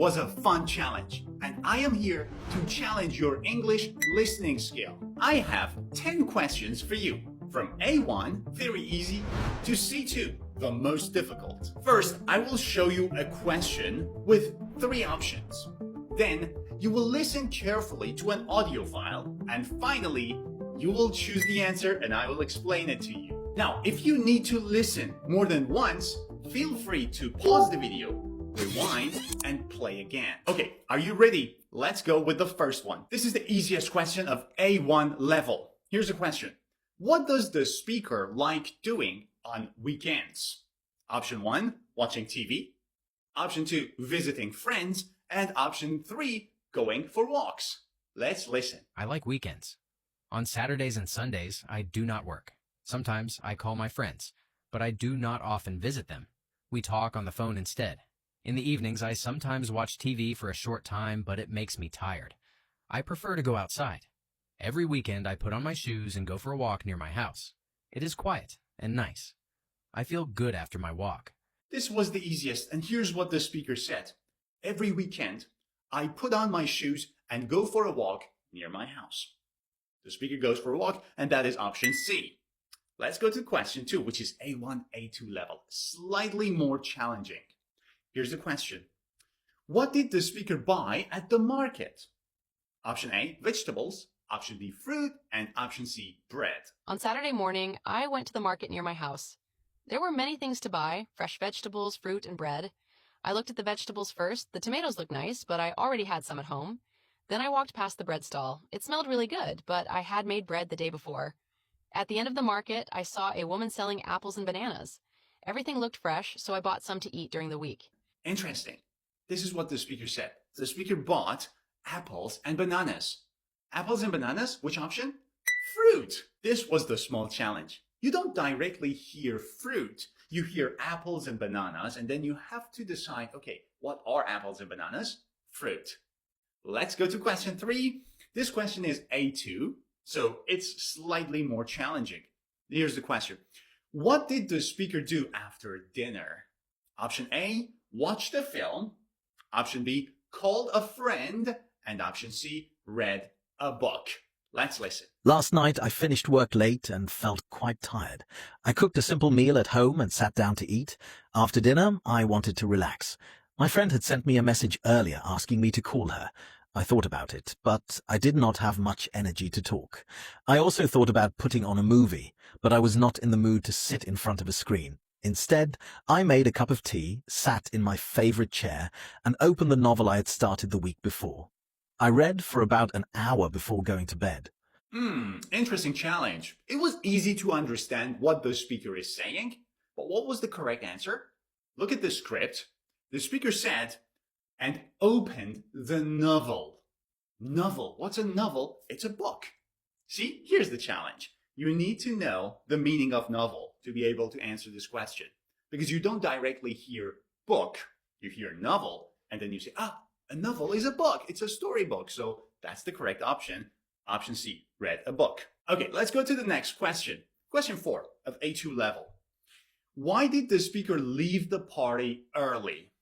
was a fun challenge, and I am here to challenge your English listening skill. I have 10 questions for you, from A1, very easy, to C2, the most difficult. First, I will show you a question with 3 options. Then, you will listen carefully to an audio file, and finally, you will choose the answer and I will explain it to you. Now, if you need to listen more than once, feel free to pause the video, rewind, and play again. Okay, are you ready? Let's go with the first one. This is the easiest question of A1 level. Here's a question. What does the speaker like doing on weekends? Option 1, watching TV. Option 2, visiting friends. And option 3, going for walks. Let's listen. I like weekends. On Saturdays and Sundays, I do not work. Sometimes I call my friends, but I do not often visit them. We talk on the phone instead. In the evenings, I sometimes watch TV for a short time, but it makes me tired. I prefer to go outside. Every weekend, I put on my shoes and go for a walk near my house. It is quiet and nice. I feel good after my walk. This was the easiest, and here's what the speaker said. Every weekend, I put on my shoes and go for a walk near my house. The speaker goes for a walk, and that is option C. Let's go to question 2, which is A1, A2 level, slightly more challenging. Here's the question. What did the speaker buy at the market? Option A, vegetables. Option B, fruit. And option C, bread. On Saturday morning, I went to the market near my house. There were many things to buy, fresh vegetables, fruit, and bread. I looked at the vegetables first. The tomatoes looked nice, but I already had some at home. Then I walked past the bread stall. It smelled really good, but I had made bread the day before. At the end of the market, I saw a woman selling apples and bananas. Everything looked fresh, so I bought some to eat during the week. Interesting. This is what the speaker said. The speaker bought apples and bananas. Apples and bananas, which option? Fruit. This was the small challenge. You don't directly hear fruit. You hear apples and bananas, and then you have to decide, okay, what are apples and bananas? Fruit. Let's go to question 3. This question is A2, so it's slightly more challenging. Here's the question. What did the speaker do after dinner? Option A, watched a film. Option B, called a friend. And option C, read a book. Let's listen. Last night I finished work late and felt quite tired. I cooked a simple meal at home and sat down to eat. After dinner, I wanted to relax. My friend had sent me a message earlier asking me to call her. I thought about it, but I did not have much energy to talk. I also thought about putting on a movie, but I was not in the mood to sit in front of a screen. Instead, I made a cup of tea, sat in my favorite chair, and opened the novel I had started the week before. I read for about an hour before going to bed. Interesting challenge. It was easy to understand what the speaker is saying, but what was the correct answer? Look at the script. The speaker said, and opened the novel. Novel. What's a novel? It's a book. See, here's the challenge. You need to know the meaning of novel to be able to answer this question. Because you don't directly hear book. You hear novel, and then you say, a novel is a book. It's a storybook. So that's the correct option. Option C, read a book. Okay, let's go to the next question. Question 4 of A2 level. Why did the speaker leave the party early?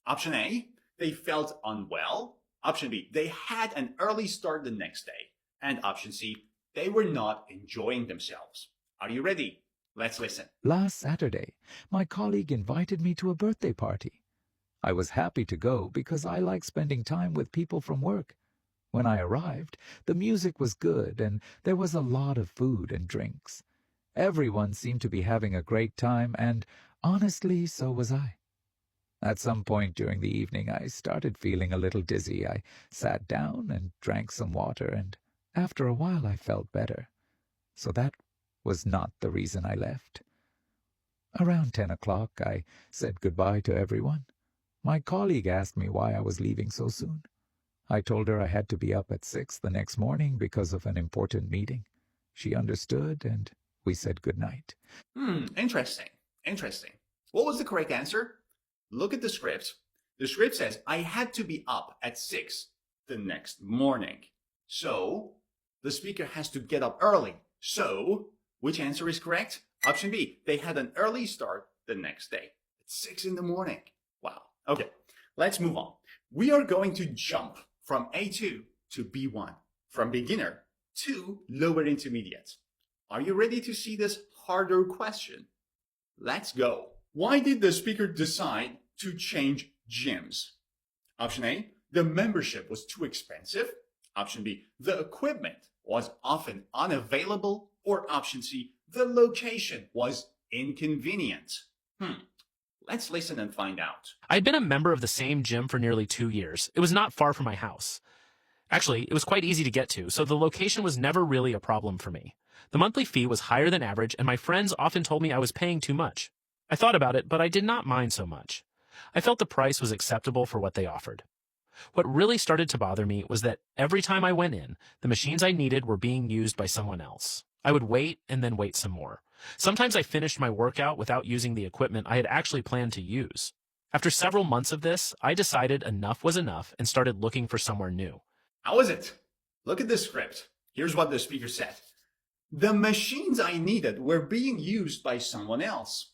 Option A, they felt unwell. Option B, they had an early start the next day. And option C, they were not enjoying themselves. Are you ready? Let's listen. Last Saturday, my colleague invited me to a birthday party. I was happy to go because I like spending time with people from work. When I arrived, the music was good and there was a lot of food and drinks. Everyone seemed to be having a great time, and honestly, so was I. At some point during the evening, I started feeling a little dizzy. I sat down and drank some water, and after a while I felt better. So that was not the reason I left. Around 10 o'clock, I said goodbye to everyone. My colleague asked me why I was leaving so soon. I told her I had to be up at 6 the next morning because of an important meeting. She understood, and we said goodnight. Interesting. Interesting. What was the correct answer? Look at the script. The script says, I had to be up at 6 the next morning. So, the speaker has to get up early. So, which answer is correct? Option B, they had an early start the next day. At 6 in the morning. Wow. Okay, let's move on. We are going to jump from A2 to B1, from beginner to lower intermediate. Are you ready to see this harder question? Let's go. Why did the speaker decide to change gyms? Option A, the membership was too expensive. Option B, the equipment was often unavailable. Or option C, the location was inconvenient. Let's listen and find out. I'd been a member of the same gym for nearly 2 years. It was not far from my house. Actually, it was quite easy to get to, so the location was never really a problem for me. The monthly fee was higher than average, and my friends often told me I was paying too much. I thought about it, but I did not mind so much. I felt the price was acceptable for what they offered. What really started to bother me was that every time I went in, the machines I needed were being used by someone else. I would wait and then wait some more. Sometimes I finished my workout without using the equipment I had actually planned to use. After several months of this, I decided enough was enough and started looking for somewhere new. How was it? Look at the script. Here's what the speaker said. The machines I needed were being used by someone else.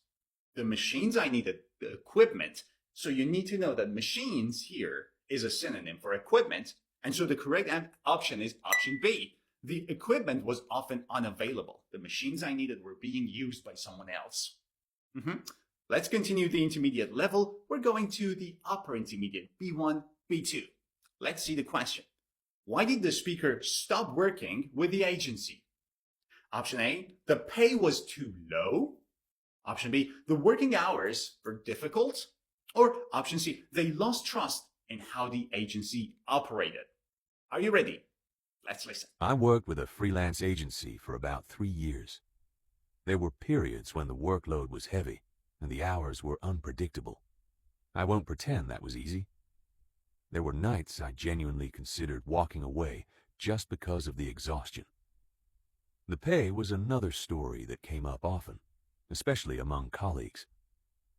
The machines I needed, the equipment. So you need to know that machines here is a synonym for equipment. And so the correct option is option B. The equipment was often unavailable. The machines I needed were being used by someone else. Let's continue the intermediate level. We're going to the upper intermediate, B1, B2. Let's see the question. Why did the speaker stop working with the agency? Option A, the pay was too low. Option B, the working hours were difficult. Or option C, they lost trust in how the agency operated. Are you ready? Let's listen. I worked with a freelance agency for about 3 years. There were periods when the workload was heavy and the hours were unpredictable. I won't pretend that was easy. There were nights I genuinely considered walking away just because of the exhaustion. The pay was another story that came up often, especially among colleagues.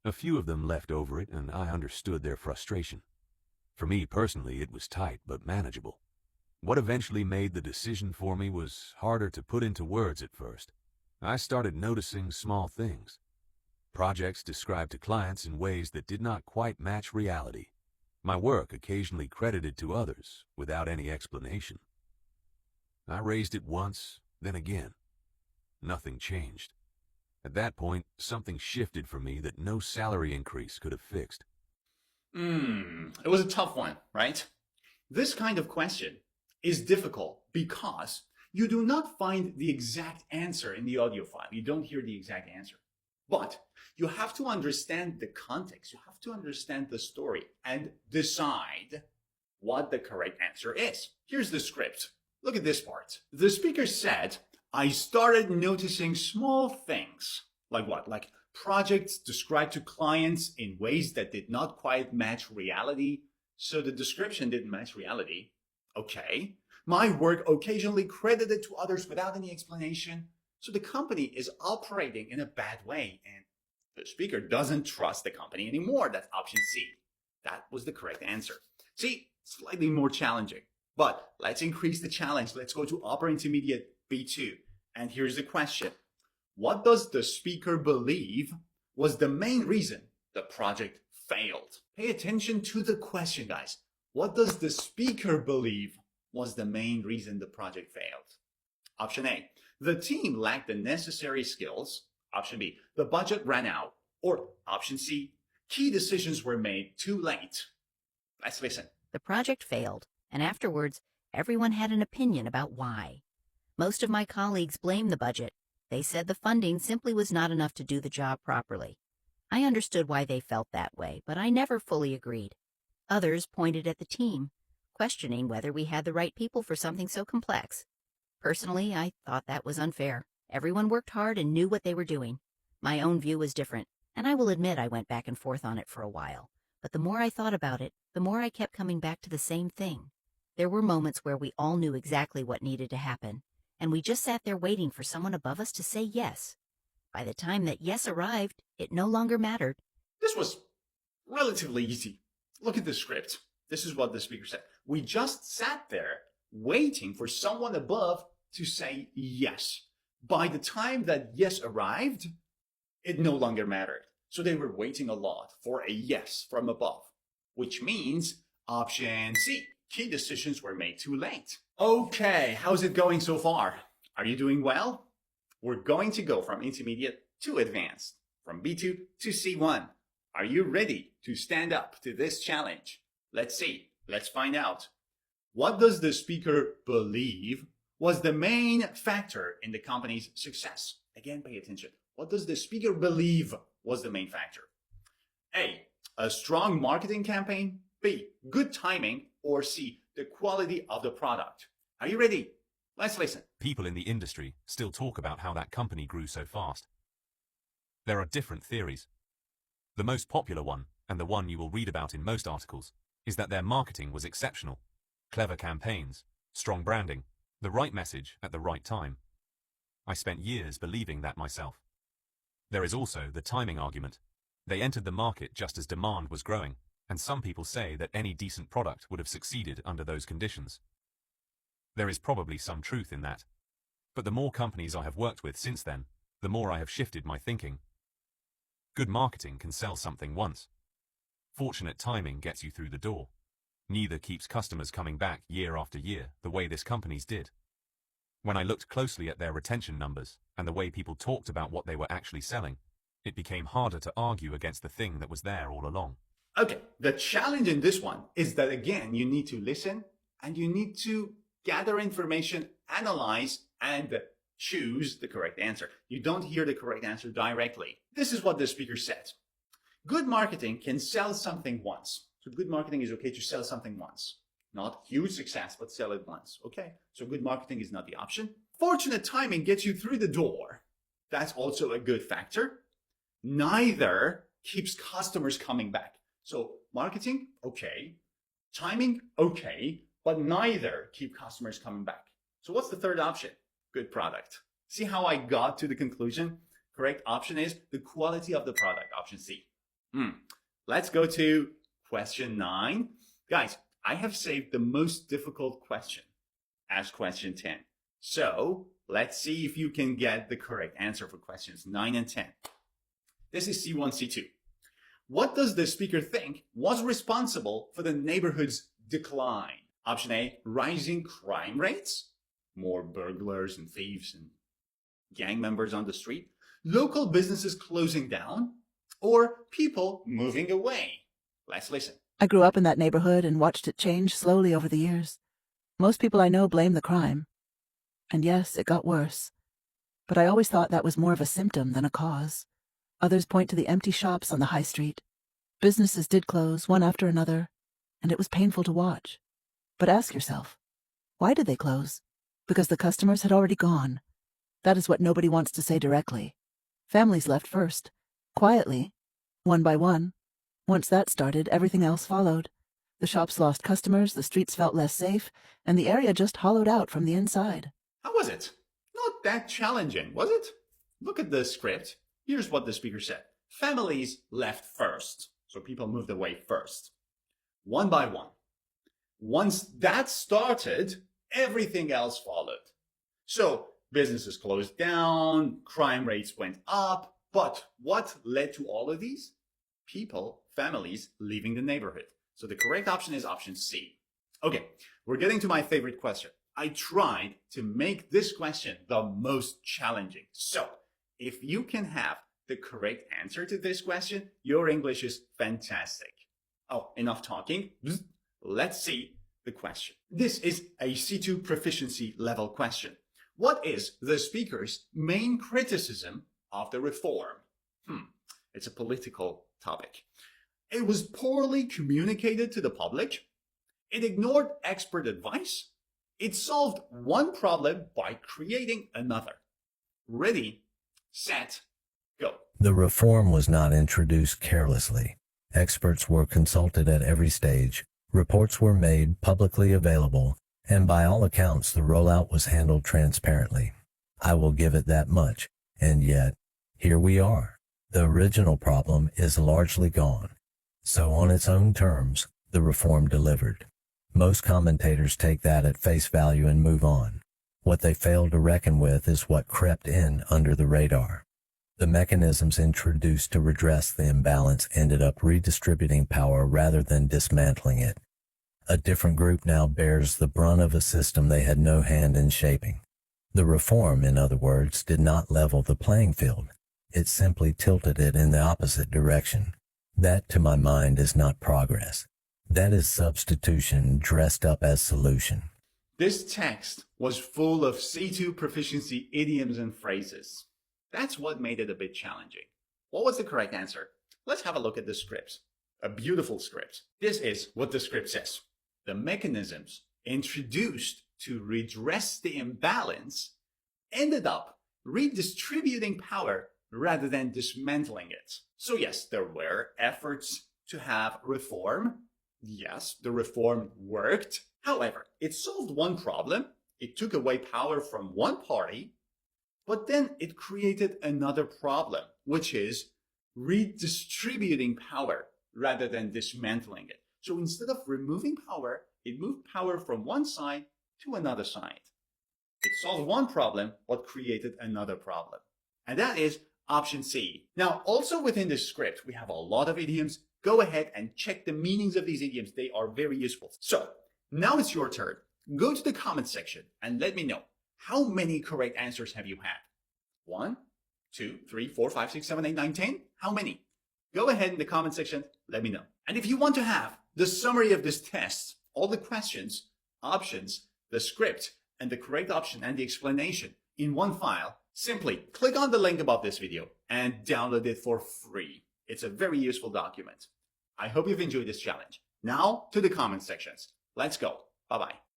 A few of them left over it, and I understood their frustration. For me personally, it was tight but manageable. What eventually made the decision for me was harder to put into words at first. I started noticing small things. Projects described to clients in ways that did not quite match reality. My work occasionally credited to others without any explanation. I raised it once, then again. Nothing changed. At that point, something shifted for me that no salary increase could have fixed. It was a tough one, right? This kind of question is difficult because you do not find the exact answer in the audio file. You don't hear the exact answer. But you have to understand the context. You have to understand the story and decide what the correct answer is. Here's the script. Look at this part. The speaker said, I started noticing small things. Like what? Like projects described to clients in ways that did not quite match reality. So the description didn't match reality. Okay. My work occasionally credited to others without any explanation. So the company is operating in a bad way and the speaker doesn't trust the company anymore. That's option C. That was the correct answer. See, slightly more challenging, but let's increase the challenge. Let's go to upper intermediate B2. And here's the question. What does the speaker believe was the main reason the project failed? Pay attention to the question, guys. What does the speaker believe was the main reason the project failed? Option A, the team lacked the necessary skills. Option B, the budget ran out. Or option C, key decisions were made too late. Let's listen. The project failed, and afterwards, everyone had an opinion about why. Most of my colleagues blamed the budget. They said the funding simply was not enough to do the job properly. I understood why they felt that way, but I never fully agreed. Others pointed at the team, questioning whether we had the right people for something so complex. Personally, I thought that was unfair. Everyone worked hard and knew what they were doing. My own view was different, and I will admit I went back and forth on it for a while. But the more I thought about it, the more I kept coming back to the same thing. There were moments where we all knew exactly what needed to happen, and we just sat there waiting for someone above us to say yes. By the time that yes arrived, it no longer mattered. This was relatively easy. Look at the script. This is what the speaker said. We just sat there waiting for someone above to say yes. By the time that yes arrived, it no longer mattered. So they were waiting a lot for a yes from above, which means Option C, key decisions were made too late. Okay, how's it going so far? Are you doing well? We're going to go from intermediate to advanced, from B2 to C1. Are you ready to stand up to this challenge? Let's see. Let's find out. What does the speaker believe was the main factor in the company's success? Again, pay attention. What does the speaker believe was the main factor? A, a strong marketing campaign. B, good timing. Or C, the quality of the product. Are you ready? Let's listen. People in the industry still talk about how that company grew so fast. There are different theories. The most popular one, and the one you will read about in most articles, is that their marketing was exceptional. Clever campaigns, strong branding, the right message at the right time. I spent years believing that myself. There is also the timing argument. They entered the market just as demand was growing, and some people say that any decent product would have succeeded under those conditions. There is probably some truth in that. But the more companies I have worked with since then, the more I have shifted my thinking. Good marketing can sell something once. Fortunate timing gets you through the door. Neither keeps customers coming back year after year the way this company's did. When I looked closely at their retention numbers and the way people talked about what they were actually selling, it became harder to argue against the thing that was there all along. Okay, the challenge in this one is that, again, you need to listen and you need to gather information, analyze, and choose the correct answer. You don't hear the correct answer directly. This is what the speaker said. Good marketing can sell something once. So good marketing is okay to sell something once. Not huge success, but sell it once. Okay, so good marketing is not the option. Fortunate timing gets you through the door. That's also a good factor. Neither keeps customers coming back. So marketing, okay. Timing, okay. But neither keep customers coming back. So what's the third option? Good product. See how I got to the conclusion? Correct option is the quality of the product, option C. Let's go to question 9. Guys, I have saved the most difficult question as question 10. So let's see if you can get the correct answer for questions 9 and 10. This is C1, C2. What does the speaker think was responsible for the neighborhood's decline? Option A, rising crime rates, more burglars and thieves and gang members on the street, local businesses closing down, or people moving away. Let's listen. I grew up in that neighborhood and watched it change slowly over the years. Most people I know blame the crime. And yes, it got worse. But I always thought that was more of a symptom than a cause. Others point to the empty shops on the high street. Businesses did close, one after another, and it was painful to watch. But ask yourself, why did they close? Because the customers had already gone. That is what nobody wants to say directly. Families left first, quietly, one by one. Once that started, everything else followed. The shops lost customers, the streets felt less safe, and the area just hollowed out from the inside. How was it? Not that challenging, was it? Look at the script. Here's what the speaker said. Families left first, so people moved away first. One by one. Once that started, everything else followed. So businesses closed down, crime rates went up, but what led to all of these? People, families leaving the neighborhood. So the correct option is option C. Okay, we're getting to my favorite question. I tried to make this question the most challenging. So if you can have the correct answer to this question, your English is fantastic. Oh, enough talking. Let's see the question. This is a C2 proficiency level question. What is the speaker's main criticism of the reform? It's a political topic. It was poorly communicated to the public. It ignored expert advice. It solved one problem by creating another. Ready, set, go. The reform was not introduced carelessly. Experts were consulted at every stage. Reports were made publicly available, and by all accounts the rollout was handled transparently. I will give it that much, and yet, here we are. The original problem is largely gone. So on its own terms, the reform delivered. Most commentators take that at face value and move on. What they fail to reckon with is what crept in under the radar. The mechanisms introduced to redress the imbalance ended up redistributing power rather than dismantling it. A different group now bears the brunt of a system they had no hand in shaping. The reform, in other words, did not level the playing field. It simply tilted it in the opposite direction. That, to my mind, is not progress. That is substitution dressed up as solution. This text was full of C2 proficiency idioms and phrases. That's what made it a bit challenging. What was the correct answer? Let's have a look at the script. A beautiful script. This is what the script says. The mechanisms introduced to redress the imbalance ended up redistributing power rather than dismantling it. So yes, there were efforts to have reform. Yes, the reform worked. However, it solved one problem. It took away power from one party, but then it created another problem, which is redistributing power rather than dismantling it. So instead of removing power, it moved power from one side to another side. It solved one problem, but created another problem. And that is option C. Now, also within this script, we have a lot of idioms. Go ahead and check the meanings of these idioms. They are very useful. So now it's your turn. Go to the comment section and let me know, how many correct answers have you had? 1, 2, 3, 4, 5, 6, 7, 8, 9, 10? How many? Go ahead in the comment section. Let me know. And if you want to have the summary of this test, all the questions, options, the script, and the correct option and the explanation in one file, simply click on the link above this video and download it for free. It's a very useful document. I hope you've enjoyed this challenge. Now to the comment sections. Let's go. Bye-bye.